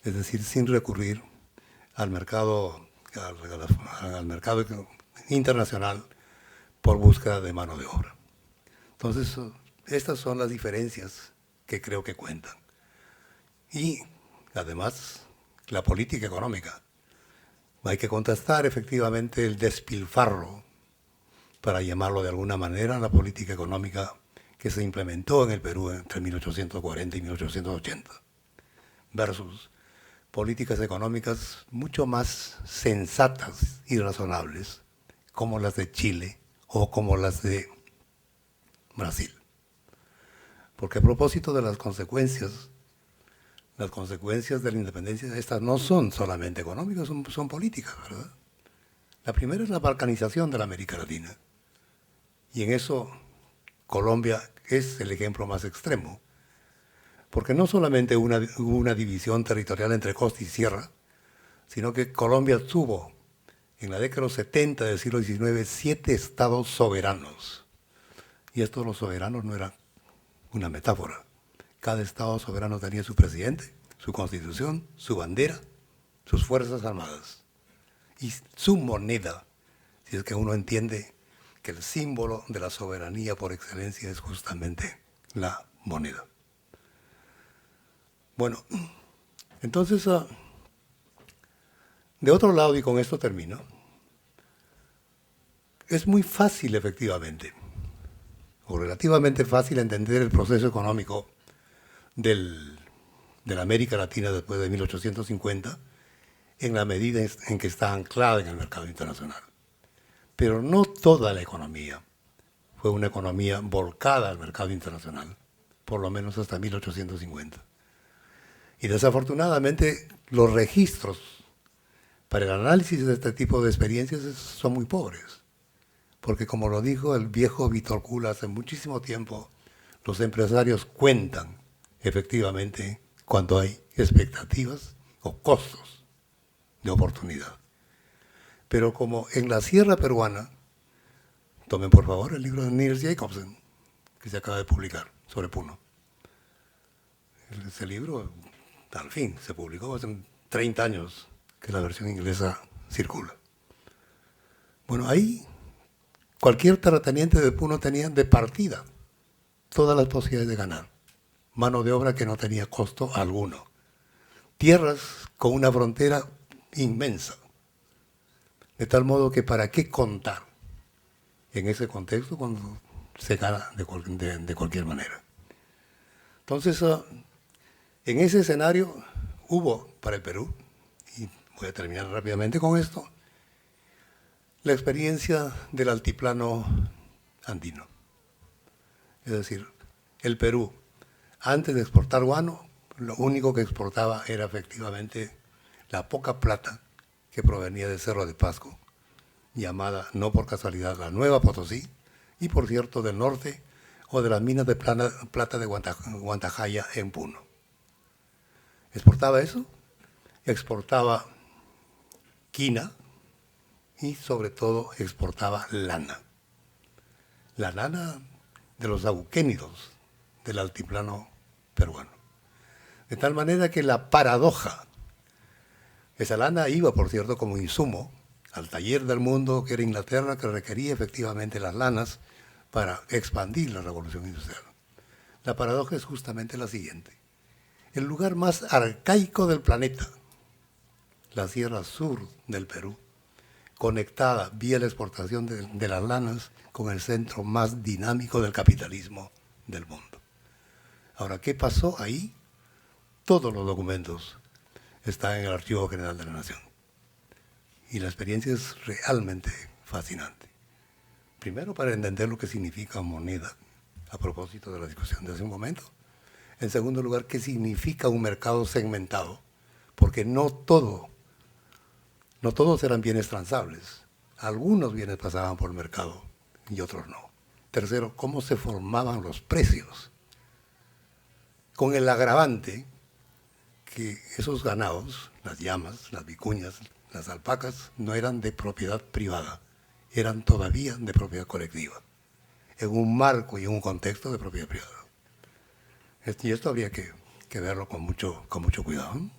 es decir, sin recurrir al mercado, al mercado internacional por búsqueda de mano de obra. Entonces, estas son las diferencias que creo que cuentan. Y además, la política económica. Hay que contrastar efectivamente el despilfarro, para llamarlo de alguna manera, la política económica que se implementó en el Perú entre 1840 y 1880, versus políticas económicas mucho más sensatas y razonables, como las de Chile o como las de Brasil. Porque a propósito de las consecuencias de la independencia, estas no son solamente económicas, son políticas, ¿verdad? La primera es la balcanización de la América Latina. Y en eso Colombia es el ejemplo más extremo. Porque no solamente hubo una división territorial entre costa y sierra, sino que Colombia tuvo, en la década de los 70 del siglo XIX, 7 estados soberanos. Y estos los soberanos no eran una metáfora. Cada estado soberano tenía su presidente, su constitución, su bandera, sus fuerzas armadas y su moneda, si es que uno entiende que el símbolo de la soberanía por excelencia es justamente la moneda. Bueno, entonces, de otro lado, y con esto termino, es muy fácil efectivamente, o relativamente fácil entender el proceso económico de la América Latina después de 1850, en la medida en que está anclada en el mercado internacional. Pero no toda la economía fue una economía volcada al mercado internacional, por lo menos hasta 1850. Y desafortunadamente los registros para el análisis de este tipo de experiencias son muy pobres, porque como lo dijo el viejo Vítor Kula hace muchísimo tiempo, los empresarios cuentan efectivamente cuando hay expectativas o costos de oportunidad. Pero como en la sierra peruana, tomen por favor el libro de Niels Jacobsen, que se acaba de publicar sobre Puno. Ese libro, al fin, se publicó hace 30 años que la versión inglesa circula. Bueno, ahí cualquier terrateniente de Puno tenía de partida todas las posibilidades de ganar. Mano de obra que no tenía costo alguno. Tierras con una frontera inmensa. De tal modo que para qué contar en ese contexto cuando se gana de cualquier manera. Entonces, en ese escenario hubo para el Perú, y voy a terminar rápidamente con esto, la experiencia del altiplano andino. Es decir, el Perú, antes de exportar guano, lo único que exportaba era efectivamente la poca plata que provenía del Cerro de Pasco, llamada no por casualidad la Nueva Potosí, y por cierto del norte o de las minas de plata de Guantajaya en Puno. Exportaba eso, exportaba quina y sobre todo exportaba lana. La lana de los auquénidos del altiplano peruano. De tal manera que la paradoja, esa lana iba por cierto como insumo al taller del mundo que era Inglaterra, que requería efectivamente las lanas para expandir la revolución industrial. La paradoja es justamente la siguiente. El lugar más arcaico del planeta, la sierra sur del Perú, conectada vía la exportación de las lanas con el centro más dinámico del capitalismo del mundo. Ahora, ¿qué pasó ahí? Todos los documentos están en el Archivo General de la Nación. Y la experiencia es realmente fascinante. Primero, para entender lo que significa moneda, a propósito de la discusión de hace un momento. En segundo lugar, qué significa un mercado segmentado, porque no todos eran bienes transables. Algunos bienes pasaban por el mercado y otros no. Tercero, cómo se formaban los precios. Con el agravante que esos ganados, las llamas, las vicuñas, las alpacas, no eran de propiedad privada, eran todavía de propiedad colectiva, en un marco y en un contexto de propiedad privada. Y esto habría que verlo con mucho cuidado, ¿no?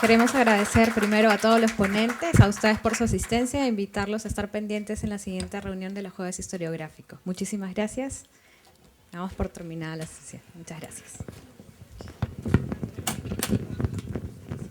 queremos agradecer primero a todos los ponentes, a ustedes por su asistencia e invitarlos a estar pendientes en la siguiente reunión de los Jueves Historiográficos. Muchísimas gracias. Damos por terminada la sesión. Muchas gracias.